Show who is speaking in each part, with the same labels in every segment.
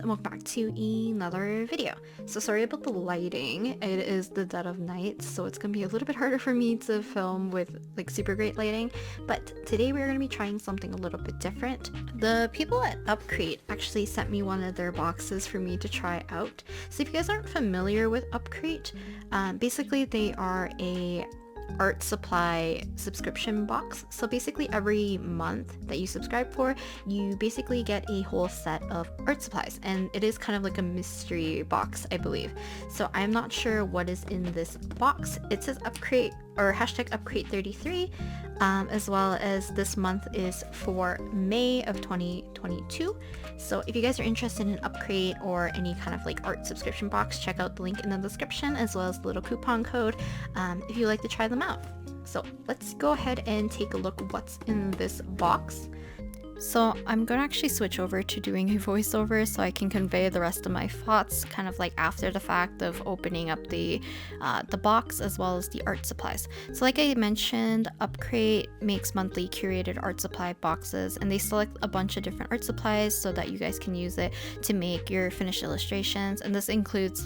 Speaker 1: and welcome back to another video. So sorry about the lighting, it is the dead of night, so it's gonna be a little bit harder for me to film with like super great lighting, but today we're gonna be trying something a little bit different. The people at Upcrate actually sent me one of their boxes for me to try out. So if you guys aren't familiar with Upcrate, basically they are a art supply subscription box. So basically every month that you subscribe for, you basically get a whole set of art supplies, and it is kind of like a mystery box, I believe. So I'm not sure what is in this box. It says Upcrate or hashtag Upcrate33, as well as this month is for May of 2022. So if you guys are interested in Upcrate or any kind of like art subscription box, check out the link in the description as well as the little coupon code if you'd like to try them out. So let's go ahead and take a look at what's in this box. So I'm going to actually switch over to doing a voiceover so I can convey the rest of my thoughts kind of like after the fact of opening up the box as well as the art supplies. So like I mentioned, Upcrate makes monthly curated art supply boxes, and they select a bunch of different art supplies so that you guys can use it to make your finished illustrations. And this includes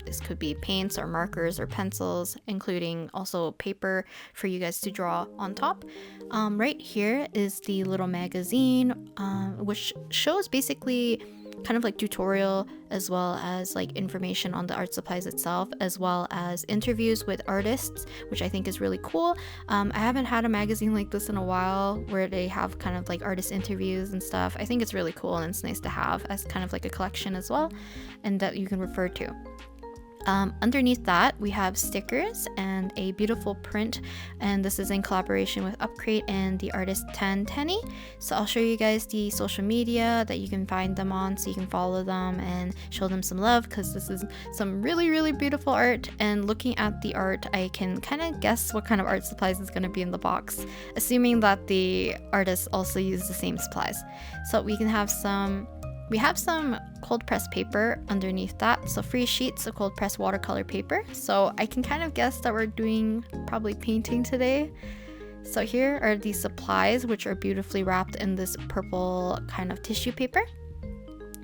Speaker 1: this could be paints or markers or pencils, including also paper for you guys to draw on top. Right here is the little magazine, which shows basically kind of like tutorial as well as like information on the art supplies itself, as well as interviews with artists, which I think is really cool. I haven't had a magazine like this in a while where they have kind of like artist interviews and stuff. I think it's really cool, and it's nice to have as kind of like a collection as well, and that you can refer to. Underneath that, we have stickers and a beautiful print, and this is in collaboration with Upcrate and the artist Tenny. So I'll show you guys the social media that you can find them on so you can follow them and show them some love, because this is some really beautiful art. And looking at the art, I can kind of guess what kind of art supplies is going to be in the box, assuming that the artists also use the same supplies. So we have some cold pressed paper underneath that, so free sheets of cold pressed watercolor paper. So I can kind of guess that we're doing probably painting today. So here are the supplies, which are beautifully wrapped in this purple kind of tissue paper.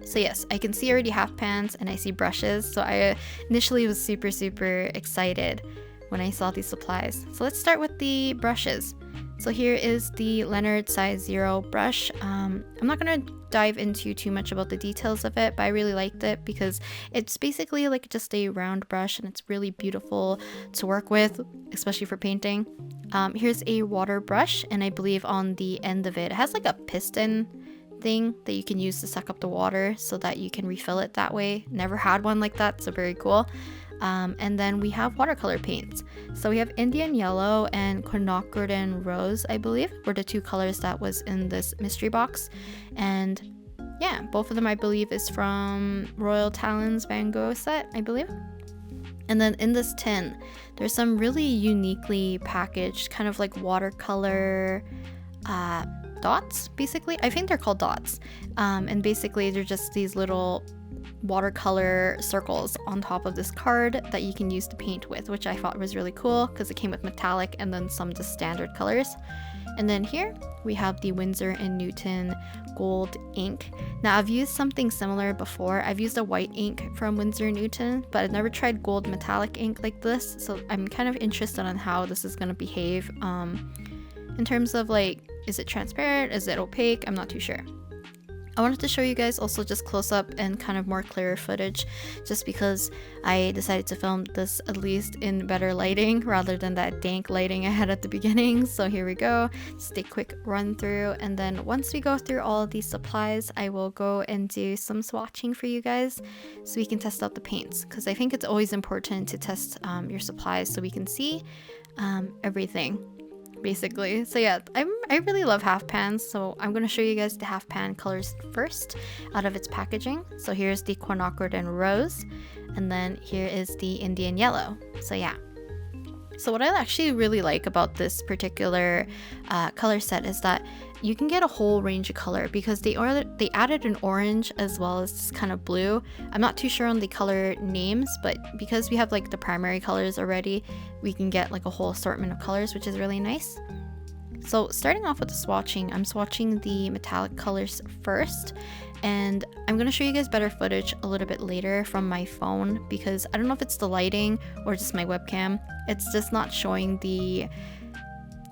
Speaker 1: So yes, I can see already half pans and I see brushes. So I initially was super excited when I saw these supplies. So let's start with the brushes. So here is the Leonard size 0 brush. I'm not going to dive into too much about the details of it, but I really liked it because it's basically like just a round brush, and it's really beautiful to work with, especially for painting. Here's a water brush, and I believe on the end of it has like a piston thing that you can use to suck up the water so that you can refill it that way. Never had one like that, so very cool. And then we have watercolor paints. So we have Indian Yellow and Quinacridone Rose, I believe, were the two colors that was in this mystery box. And yeah, both of them I believe is from Royal Talons Van Gogh set, I believe. And then in this tin, there's some really uniquely packaged kind of like watercolor dots, basically. I think they're called dots. And basically they're just these little watercolor circles on top of this card that you can use to paint with, which I thought was really cool because it came with metallic and then some just standard colors. And then here we have the Winsor & Newton gold ink. Now I've used something similar before. I've used a white ink from Winsor & Newton, but I've never tried gold metallic ink like this, so I'm kind of interested on how this is going to behave in terms of like, is it transparent, is it opaque? I'm not too sure. I wanted to show you guys also just close up and kind of more clearer footage, just because I decided to film this at least in better lighting rather than that dank lighting I had at the beginning. So here we go, just a quick run through, and then once we go through all of these supplies, I will go and do some swatching for you guys so we can test out the paints, because I think it's always important to test your supplies so we can see everything, basically. So yeah, I really love half pans, so I'm going to show you guys the half pan colors first out of its packaging. So here's the Quinacridone Rose, and then here is the Indian Yellow. So yeah, so what I actually really like about this particular color set is that you can get a whole range of color, because they added an orange as well as this kind of blue. I'm not too sure on the color names, but because we have like the primary colors already, we can get like a whole assortment of colors, which is really nice. So starting off with the swatching, I'm swatching the metallic colors first, And I'm going to show you guys better footage a little bit later from my phone, because I don't know if it's the lighting or just my webcam. It's just not showing the...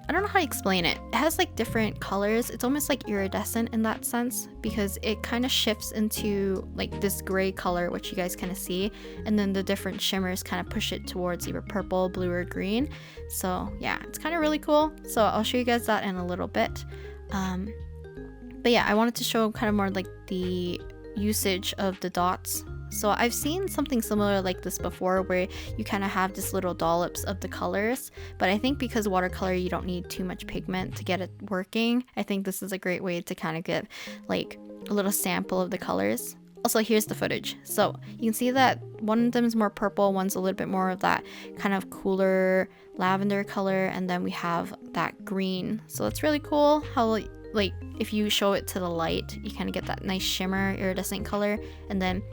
Speaker 1: I don't know how to explain it. It has like different colors. It's almost like iridescent in that sense, because it kind of shifts into like this gray color, which you guys kind of see, and then the different shimmers kind of push it towards either purple, blue, or green. So yeah, it's kind of really cool. So I'll show you guys that in a little bit. But yeah, I wanted to show kind of more like the usage of the dots. So I've seen something similar like this before, where you kind of have this little dollops of the colors, but I think because watercolor you don't need too much pigment to get it working, I think this is a great way to kind of get like a little sample of the colors. Also, here's the footage. So you can see that one of them is more purple, one's a little bit more of that kind of cooler lavender color, and then we have that green. So it's really cool how like if you show it to the light, you kind of get that nice shimmer iridescent color, and then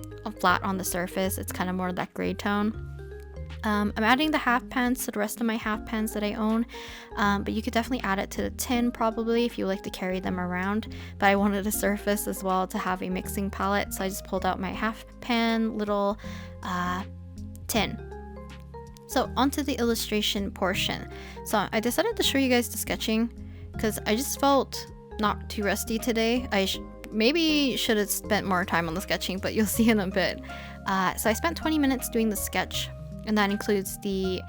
Speaker 1: flat on the surface it's kind of more of that gray tone. I'm adding the half pans to the rest of my half pans that I own, but you could definitely add it to the tin probably if you like to carry them around, but I wanted a surface as well to have a mixing palette, so I just pulled out my half pan little tin. So onto the illustration portion. So I decided to show you guys the sketching because I just felt not too rusty today. I maybe should have spent more time on the sketching, but you'll see in a bit. So I spent 20 minutes doing the sketch, and that includes the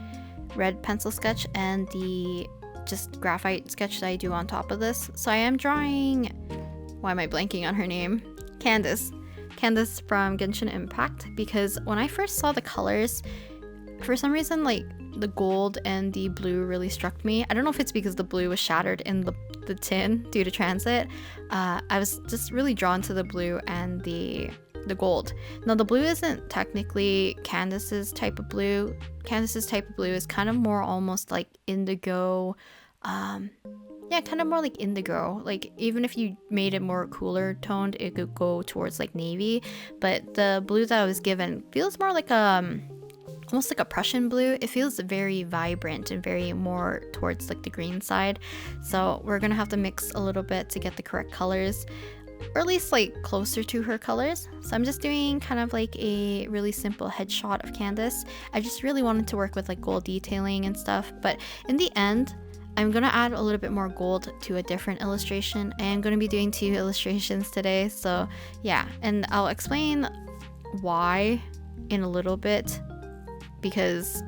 Speaker 1: red pencil sketch and the just graphite sketch that I do on top of this. So I am drawing, why am I blanking on her name? Candace from Genshin Impact, because when I first saw the colors, for some reason like the gold and the blue really struck me. I don't know if it's because the blue was shattered in the tin due to transit. I was just really drawn to the blue and the gold. Now the blue isn't technically Candace's type of blue. Candace's type of blue is kind of more almost like indigo. Yeah, kind of more like indigo. Like even if you made it more cooler toned, it could go towards like navy. But the blue that I was given feels more like almost like a Prussian blue. It feels very vibrant and very more towards like the green side. So we're gonna have to mix a little bit to get the correct colors, or at least like closer to her colors. So I'm just doing kind of like a really simple headshot of Candace. I just really wanted to work with like gold detailing and stuff, but in the end I'm gonna add a little bit more gold to a different illustration. I am gonna be doing 2 illustrations today, so yeah, and I'll explain why in a little bit, because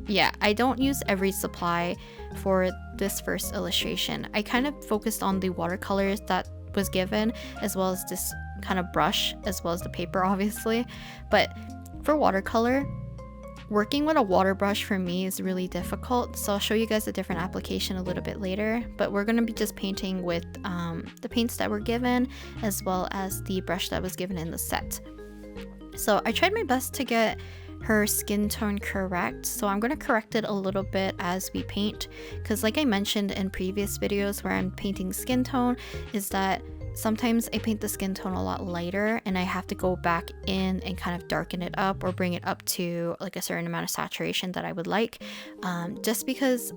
Speaker 1: yeah, I don't use every supply for this first illustration. I kind of focused on the watercolors that was given, as well as this kind of brush, as well as the paper obviously. But for watercolor, working with a water brush for me is really difficult, so I'll show you guys a different application a little bit later. But we're going to be just painting with the paints that were given, as well as the brush that was given in the set. So I tried my best to get her skin tone correct, so I'm going to correct it a little bit as we paint, because like I mentioned in previous videos where I'm painting skin tone, is that sometimes I paint the skin tone a lot lighter and I have to go back in and kind of darken it up or bring it up to like a certain amount of saturation that I would like, just because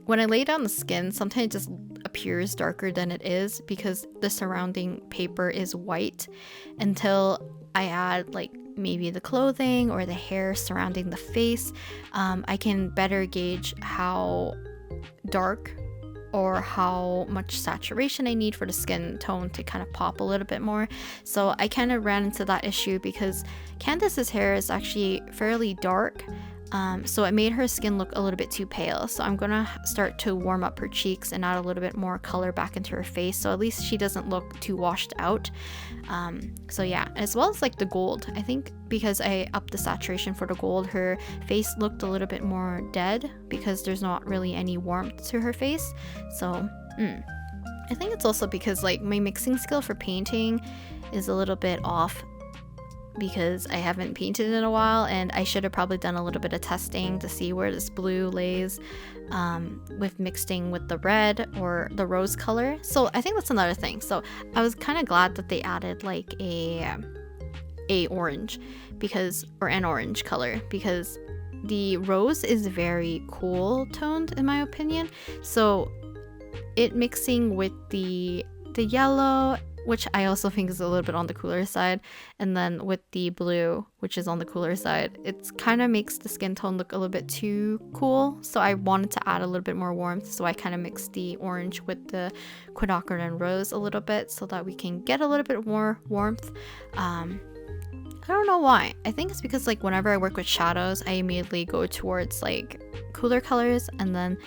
Speaker 1: when I lay down the skin, sometimes it just appears darker than it is because the surrounding paper is white, until I add like maybe the clothing or the hair surrounding the face. I can better gauge how dark or how much saturation I need for the skin tone to kind of pop a little bit more. So I kind of ran into that issue because Candace's hair is actually fairly dark, so it made her skin look a little bit too pale. So I'm gonna start to warm up her cheeks and add a little bit more color back into her face, so at least she doesn't look too washed out. So yeah, as well as like the gold, I think because I upped the saturation for the gold, her face looked a little bit more dead because there's not really any warmth to her face. So I think it's also because like my mixing skill for painting is a little bit off, because I haven't painted in a while, and I should have probably done a little bit of testing to see where this blue lays with mixing with the red or the rose color. So I think that's another thing. So I was kind of glad that they added like a orange, because, or an orange color, because the rose is very cool toned in my opinion. So it mixing with the yellow which I also think is a little bit on the cooler side. And then with the blue, which is on the cooler side, it kind of makes the skin tone look a little bit too cool. So I wanted to add a little bit more warmth. So I kind of mixed the orange with the quinacridone rose a little bit so that we can get a little bit more warmth. I don't know why. I think it's because like whenever I work with shadows, I immediately go towards like cooler colors and then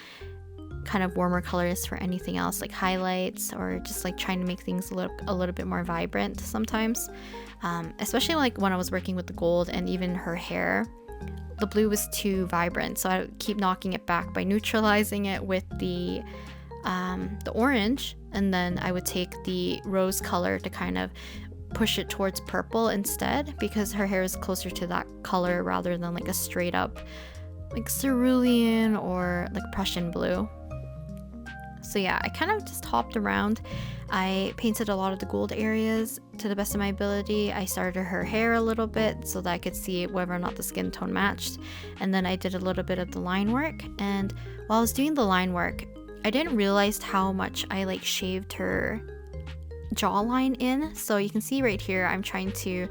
Speaker 1: kind of warmer colors for anything else, like highlights or just like trying to make things look a little bit more vibrant sometimes. Especially like when I was working with the gold and even her hair, the blue was too vibrant, so I would keep knocking it back by neutralizing it with the orange, and then I would take the rose color to kind of push it towards purple instead, because her hair is closer to that color rather than like a straight up like cerulean or like Prussian blue. So yeah, I kind of just hopped around. I painted a lot of the gold areas to the best of my ability. I started her hair a little bit so that I could see whether or not the skin tone matched, and then I did a little bit of the line work. And while I was doing the line work, I didn't realize how much I like shaved her jawline in. So you can see right here I'm trying to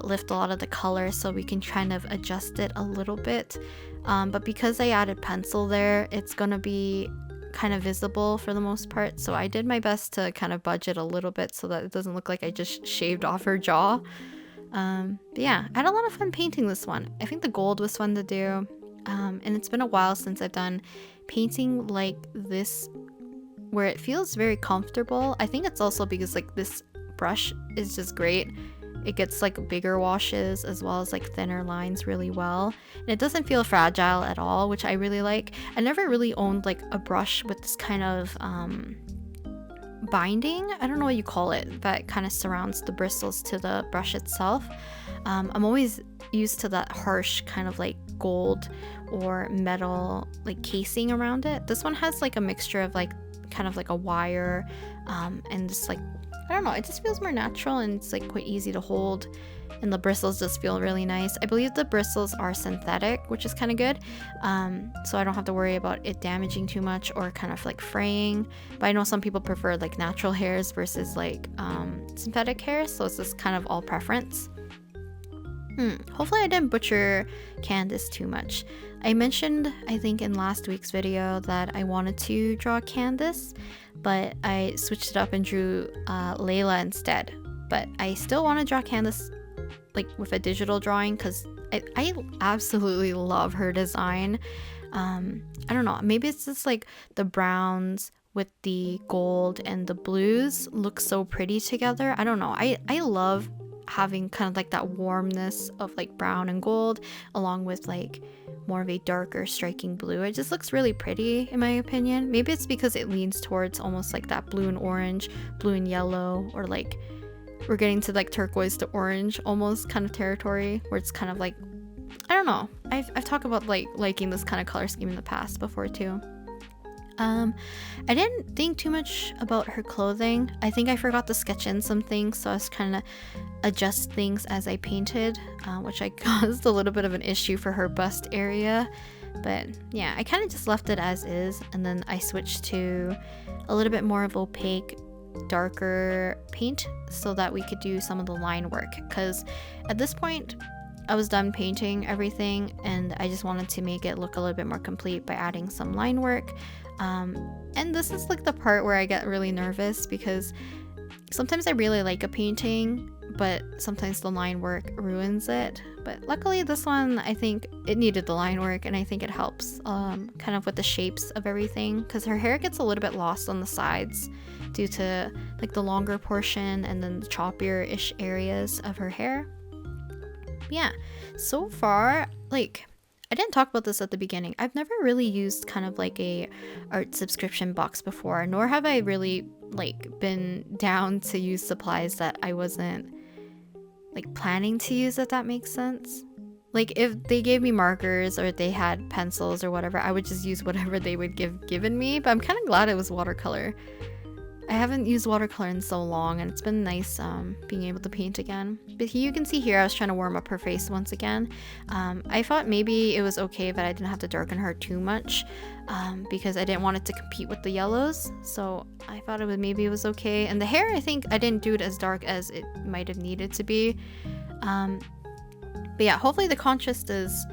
Speaker 1: lift a lot of the color so we can kind of adjust it a little bit, but because I added pencil there, it's gonna be kind of visible for the most part, so I did my best to kind of budget a little bit so that it doesn't look like I just shaved off her jaw. But yeah, I had a lot of fun painting this one. I think the gold was fun to do, and it's been a while since I've done painting like this where it feels very comfortable. I think it's also because like this brush is just great. It gets like bigger washes as well as like thinner lines really well, and it doesn't feel fragile at all, which I really like. I never really owned like a brush with this kind of binding, I don't know what you call it, that kind of surrounds the bristles to the brush itself. I'm always used to that harsh kind of like gold or metal like casing around it. This one has like a mixture of like kind of like a wire and just like, I don't know, it just feels more natural, and it's like quite easy to hold, and the bristles just feel really nice. I believe the bristles are synthetic, which is kind of good, so I don't have to worry about it damaging too much or kind of like fraying. But I know some people prefer like natural hairs versus like synthetic hairs, so it's just kind of all preference. Hopefully I didn't butcher Candace too much. I mentioned, I think in last week's video, that I wanted to draw Candace, but I switched it up and drew Layla instead. But I still want to draw Candace like with a digital drawing because I absolutely love her design. I don't know, maybe it's just like the browns with the gold and the blues look so pretty together. I don't know, I love having kind of like that warmness of like brown and gold along with like more of a darker striking blue. It just looks really pretty in my opinion. Maybe it's because it leans towards almost like that blue and orange, blue and yellow, or like we're getting to like turquoise to orange almost kind of territory where it's kind of like, I don't know, I've talked about like liking this kind of color scheme in the past before too. I didn't think too much about her clothing. I think I forgot to sketch in some things, so I was kind of adjust things as I painted, which I caused a little bit of an issue for her bust area. But yeah, I kind of just left it as is, and then I switched to a little bit more of opaque, darker paint so that we could do some of the line work, because at this point I was done painting everything and I just wanted to make it look a little bit more complete by adding some line work. And this is like the part where I get really nervous because sometimes I really like a painting, but sometimes the line work ruins it. But luckily this one, I think it needed the line work, and I think it helps kind of with the shapes of everything, because her hair gets a little bit lost on the sides due to like the longer portion and then the choppier-ish areas of her hair. Yeah, so far, like, I didn't talk about this at the beginning. I've never really used kind of like a art subscription box before, nor have I really like been down to use supplies that I wasn't like planning to use, if that makes sense. Like if they gave me markers or they had pencils or whatever, I would just use whatever they would given me, but I'm kind of glad it was watercolor. I haven't used watercolor in so long, and it's been nice being able to paint again. But you can see here I was trying to warm up her face once again. I thought maybe it was okay that I didn't have to darken her too much because I didn't want it to compete with the yellows. So I thought maybe it was okay. And the hair, I think I didn't do it as dark as it might have needed to be. But yeah, hopefully the contrast is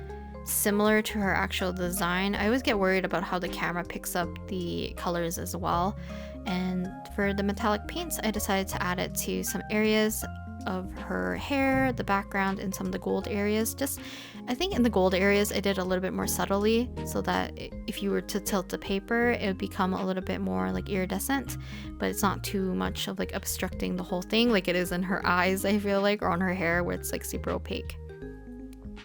Speaker 1: similar to her actual design. I always get worried about how the camera picks up the colors as well. And for the metallic paints, I decided to add it to some areas of her hair, the background, and some of the gold areas. I think in the gold areas I did a little bit more subtly, so that if you were to tilt the paper, it would become a little bit more like iridescent, but it's not too much of like obstructing the whole thing like it is in her eyes, I feel like, or on her hair where it's like super opaque.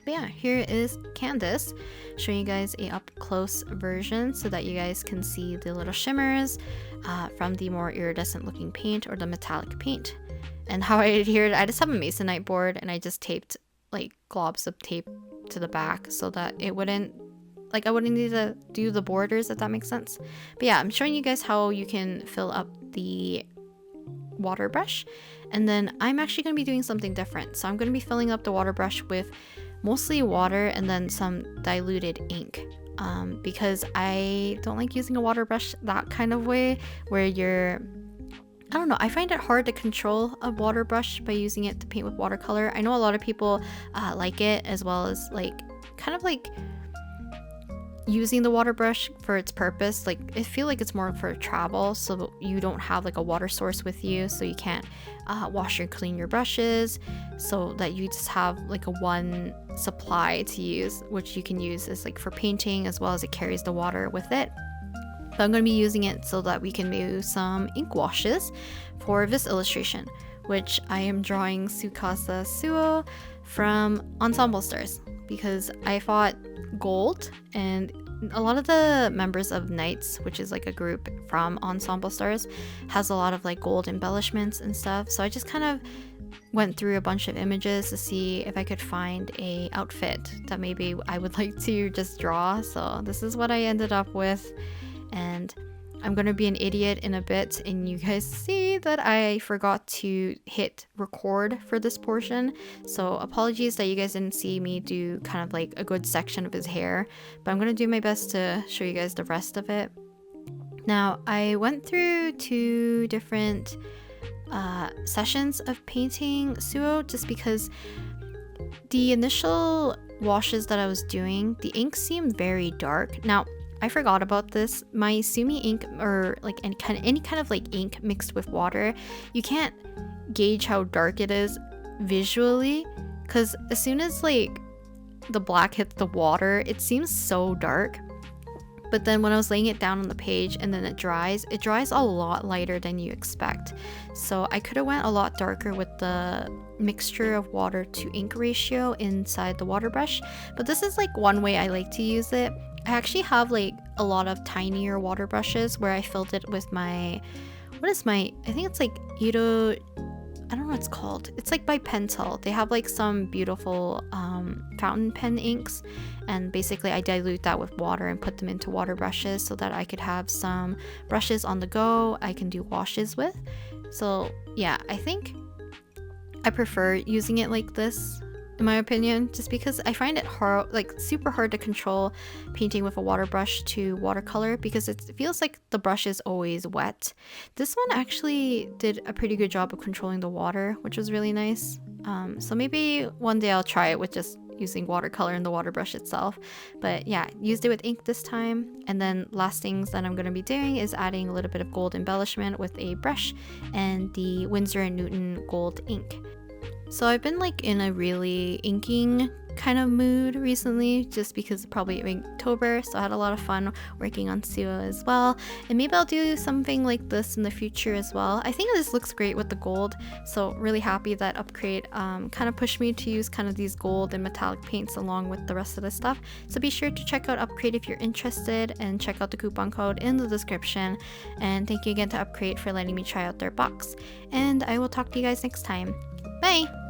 Speaker 1: But yeah, here is Candace showing you guys a up close version so that you guys can see the little shimmers from the more iridescent looking paint or the metallic paint. And how I adhered, I just have a masonite board and I just taped like globs of tape to the back so that it wouldn't, like I wouldn't need to do the borders, if that makes sense. But yeah, I'm showing you guys how you can fill up the water brush. And then I'm actually going to be doing something different. So I'm going to be filling up the water brush with mostly water and then some diluted ink, because I don't like using a water brush that kind of way where I don't know, I find it hard to control a water brush by using it to paint with watercolor. I know a lot of people like it, as well as like kind of like using the water brush for its purpose. Like I feel like it's more for travel, so you don't have like a water source with you, so you can't wash or clean your brushes, so that you just have like a one supply to use, which you can use as like for painting, as well as it carries the water with it. But I'm going to be using it so that we can do some ink washes for this illustration, which I am drawing Tsukasa Suo from Ensemble Stars, because I thought gold, and a lot of the members of Knights, which is like a group from Ensemble Stars, has a lot of like gold embellishments and stuff. So I just kind of went through a bunch of images to see if I could find a outfit that maybe I would like to just draw. So this is what I ended up with, and I'm gonna be an idiot in a bit and you guys see that I forgot to hit record for this portion, so apologies that you guys didn't see me do kind of like a good section of his hair, but I'm gonna do my best to show you guys the rest of it. Now I went through 2 different sessions of painting Suo, just because the initial washes that I was doing, the ink seemed very dark. Now I forgot about this. My Sumi ink, or like any kind of like ink mixed with water, you can't gauge how dark it is visually, because as soon as like the black hits the water, it seems so dark. But then when I was laying it down on the page and then it dries a lot lighter than you expect. So I could have went a lot darker with the mixture of water to ink ratio inside the water brush, but this is like one way I like to use it. I actually have like a lot of tinier water brushes where I filled it with my, I think it's like Iro, I don't know what it's called. It's like by Pentel. They have like some beautiful fountain pen inks, and basically I dilute that with water and put them into water brushes so that I could have some brushes on the go I can do washes with. So yeah, I think I prefer using it like this, in my opinion, just because I find it hard, like super hard to control painting with a water brush to watercolor, because it feels like the brush is always wet. This one actually did a pretty good job of controlling the water, which was really nice. So maybe one day I'll try it with just using watercolor in the water brush itself. But yeah, used it with ink this time. And then last things that I'm going to be doing is adding a little bit of gold embellishment with a brush and the Winsor & Newton gold ink. So I've been like in a really inking kind of mood recently, just because probably Inktober, so I had a lot of fun working on Suo as well, and maybe I'll do something like this in the future as well. I think this looks great with the gold, so really happy that Upcrate kind of pushed me to use kind of these gold and metallic paints along with the rest of the stuff. So be sure to check out Upcrate if you're interested, and check out the coupon code in the description. And thank you again to Upcrate for letting me try out their box, and I will talk to you guys next time. Bye!